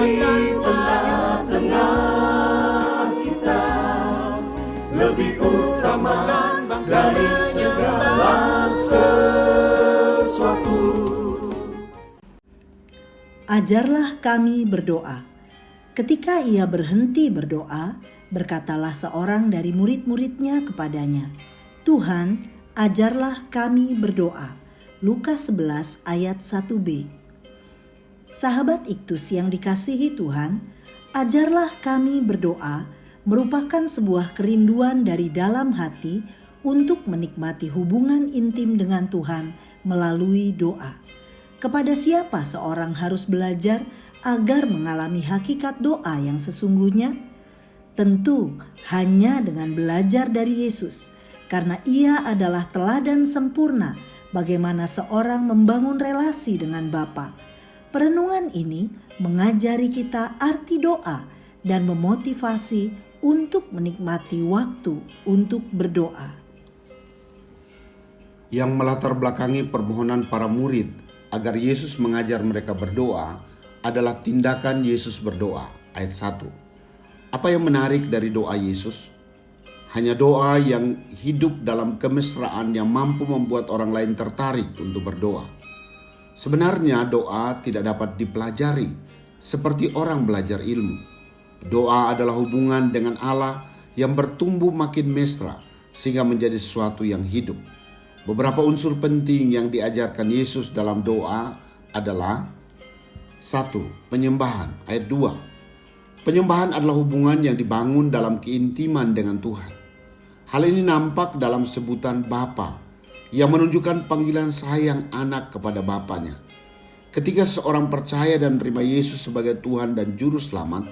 di tengah-tengah kita, lebih utama dari segala sesuatu. Ajarlah kami berdoa. Ketika ia berhenti berdoa, berkatalah seorang dari murid-muridnya kepadanya, "Tuhan, ajarlah kami berdoa." Lukas 11 ayat 1b. Sahabat Iktus yang dikasihi Tuhan, ajarlah kami berdoa merupakan sebuah kerinduan dari dalam hati untuk menikmati hubungan intim dengan Tuhan melalui doa. Kepada siapa seorang harus belajar agar mengalami hakikat doa yang sesungguhnya? Tentu hanya dengan belajar dari Yesus, karena ia adalah teladan sempurna bagaimana seorang membangun relasi dengan Bapa. Perenungan ini mengajari kita arti doa dan memotivasi untuk menikmati waktu untuk berdoa. Yang melatar belakangi permohonan para murid agar Yesus mengajar mereka berdoa adalah tindakan Yesus berdoa, ayat 1. Apa yang menarik dari doa Yesus? Hanya doa yang hidup dalam kemesraan yang mampu membuat orang lain tertarik untuk berdoa. Sebenarnya doa tidak dapat dipelajari seperti orang belajar ilmu. Doa adalah hubungan dengan Allah yang bertumbuh makin mesra sehingga menjadi sesuatu yang hidup. Beberapa unsur penting yang diajarkan Yesus dalam doa adalah 1. Penyembahan, ayat 2. Penyembahan adalah hubungan yang dibangun dalam keintiman dengan Tuhan. Hal ini nampak dalam sebutan Bapa yang menunjukkan panggilan sayang anak kepada Bapanya. Ketika seorang percaya dan menerima Yesus sebagai Tuhan dan Juru Selamat,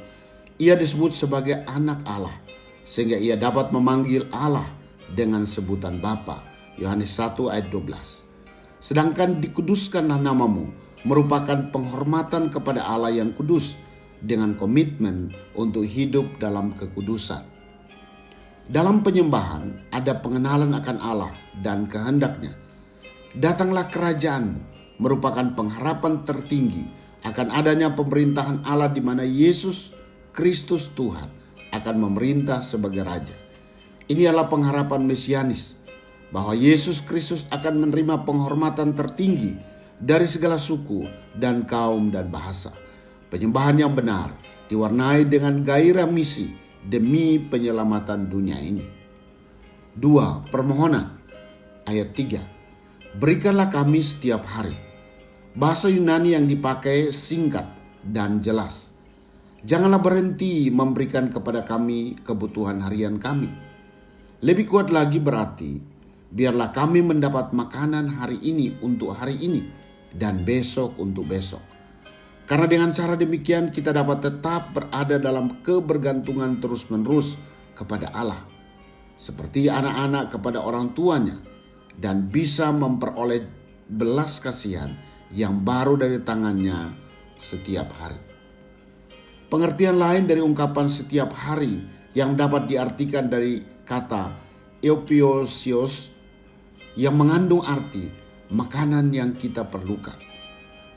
ia disebut sebagai anak Allah, sehingga ia dapat memanggil Allah dengan sebutan Bapa. Yohanes 1 ayat 12. Sedangkan dikuduskanlah namamu merupakan penghormatan kepada Allah yang kudus dengan komitmen untuk hidup dalam kekudusan. Dalam penyembahan ada pengenalan akan Allah dan kehendaknya. Datanglah kerajaanmu merupakan pengharapan tertinggi akan adanya pemerintahan Allah di mana Yesus Kristus Tuhan akan memerintah sebagai Raja. Ini adalah pengharapan mesianis bahwa Yesus Kristus akan menerima penghormatan tertinggi dari segala suku dan kaum dan bahasa. Penyembahan yang benar diwarnai dengan gairah misi demi penyelamatan dunia ini. 2. Permohonan, ayat 3. Berikanlah kami setiap hari. Bahasa Yunani yang dipakai singkat dan jelas. Janganlah berhenti memberikan kepada kami kebutuhan harian kami. Lebih kuat lagi berarti, biarlah kami mendapat makanan hari ini untuk hari ini dan besok untuk besok. Karena dengan cara demikian kita dapat tetap berada dalam kebergantungan terus-menerus kepada Allah, seperti anak-anak kepada orang tuanya, dan bisa memperoleh belas kasihan yang baru dari tangannya setiap hari. Pengertian lain dari ungkapan setiap hari yang dapat diartikan dari kata eupiosios yang mengandung arti makanan yang kita perlukan.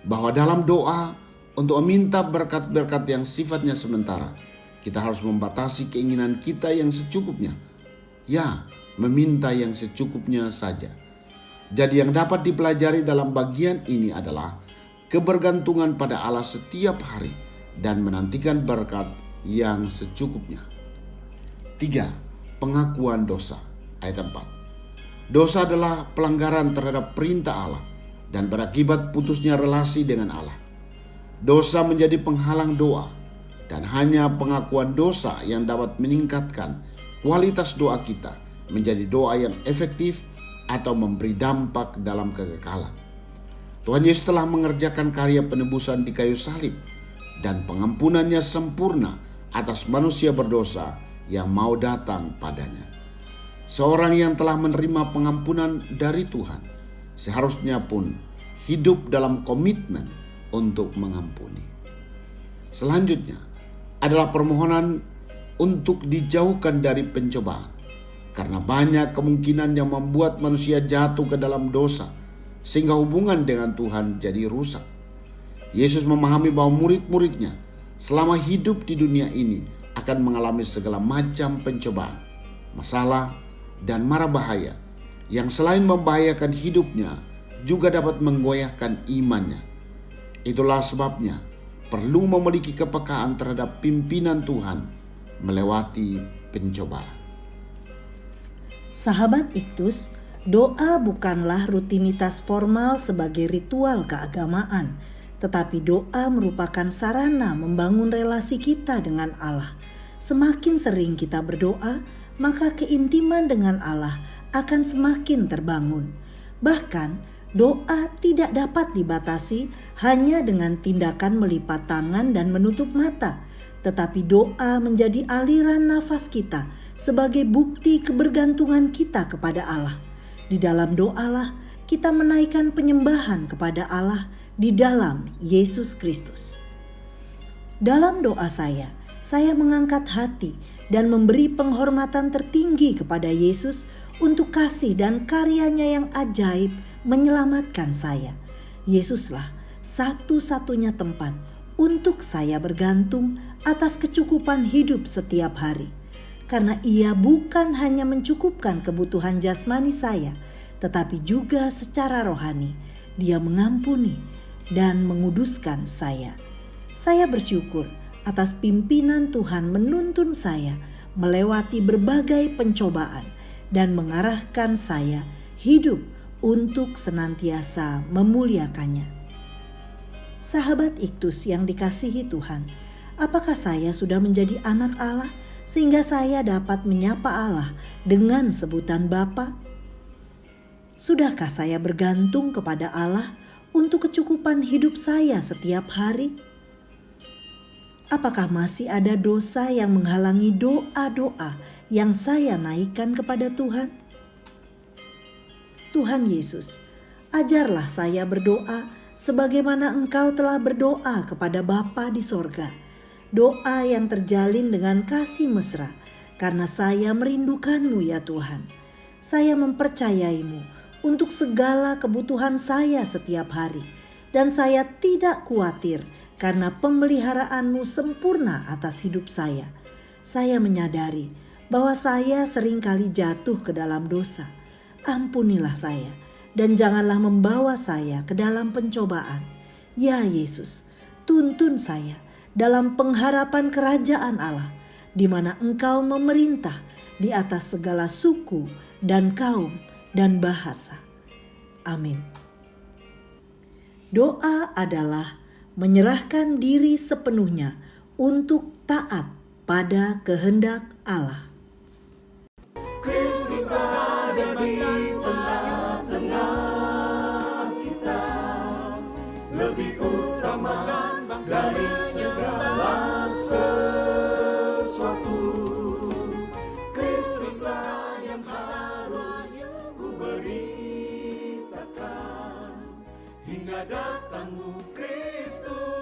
Bahwa dalam doa untuk meminta berkat-berkat yang sifatnya sementara, kita harus membatasi keinginan kita yang secukupnya. Ya, meminta yang secukupnya saja. Jadi yang dapat dipelajari dalam bagian ini adalah kebergantungan pada Allah setiap hari dan menantikan berkat yang secukupnya. 3. Pengakuan dosa, ayat 4. Dosa adalah pelanggaran terhadap perintah Allah dan berakibat putusnya relasi dengan Allah. Dosa menjadi penghalang doa, dan hanya pengakuan dosa yang dapat meningkatkan kualitas doa kita menjadi doa yang efektif atau memberi dampak dalam kekekalan. Tuhan Yesus telah mengerjakan karya penebusan di kayu salib, dan pengampunannya sempurna atas manusia berdosa yang mau datang padanya. Seorang yang telah menerima pengampunan dari Tuhan seharusnya pun hidup dalam komitmen untuk mengampuni. Selanjutnya adalah permohonan untuk dijauhkan dari pencobaan, karena banyak kemungkinan yang membuat manusia jatuh ke dalam dosa sehingga hubungan dengan Tuhan jadi rusak. Yesus memahami bahwa murid-muridnya selama hidup di dunia ini akan mengalami segala macam pencobaan, masalah, dan mara bahaya yang selain membahayakan hidupnya juga dapat menggoyahkan imannya. Itulah sebabnya perlu memiliki kepekaan terhadap pimpinan Tuhan melewati pencobaan. Sahabat Iktus, doa bukanlah rutinitas formal sebagai ritual keagamaan, tetapi doa merupakan sarana membangun relasi kita dengan Allah. Semakin sering kita berdoa, maka keintiman dengan Allah akan semakin terbangun. Bahkan, doa tidak dapat dibatasi hanya dengan tindakan melipat tangan dan menutup mata, tetapi doa menjadi aliran nafas kita sebagai bukti kebergantungan kita kepada Allah. Di dalam doalah kita menaikkan penyembahan kepada Allah di dalam Yesus Kristus. Dalam doa saya mengangkat hati dan memberi penghormatan tertinggi kepada Yesus untuk kasih dan karyanya yang ajaib menyelamatkan saya. Yesuslah satu-satunya tempat untuk saya bergantung atas kecukupan hidup setiap hari. Karena Ia bukan hanya mencukupkan kebutuhan jasmani saya, tetapi juga secara rohani. Dia mengampuni dan menguduskan saya. Saya bersyukur atas pimpinan Tuhan menuntun saya melewati berbagai pencobaan dan mengarahkan saya hidup untuk senantiasa memuliakannya. Sahabat Iktus yang dikasihi Tuhan, apakah saya sudah menjadi anak Allah sehingga saya dapat menyapa Allah dengan sebutan Bapa? Sudahkah saya bergantung kepada Allah untuk kecukupan hidup saya setiap hari? Apakah masih ada dosa yang menghalangi doa-doa yang saya naikkan kepada Tuhan? Tuhan Yesus, ajarlah saya berdoa sebagaimana Engkau telah berdoa kepada Bapa di sorga. Doa yang terjalin dengan kasih mesra, karena saya merindukan-Mu ya Tuhan. Saya mempercayai-Mu untuk segala kebutuhan saya setiap hari, dan saya tidak khawatir karena pemeliharaan-Mu sempurna atas hidup saya. Saya menyadari bahwa saya seringkali jatuh ke dalam dosa. Ampunilah saya, dan janganlah membawa saya ke dalam pencobaan. Ya Yesus, tuntun saya dalam pengharapan kerajaan Allah, di mana Engkau memerintah di atas segala suku dan kaum dan bahasa. Amin. Doa adalah menyerahkan diri sepenuhnya untuk taat pada kehendak Allah. Kristus ada di tengah-tengah kita, lebih utama dari segala sesuatu. Kristuslah yang harus ku beritakan hingga datangmu Kristus.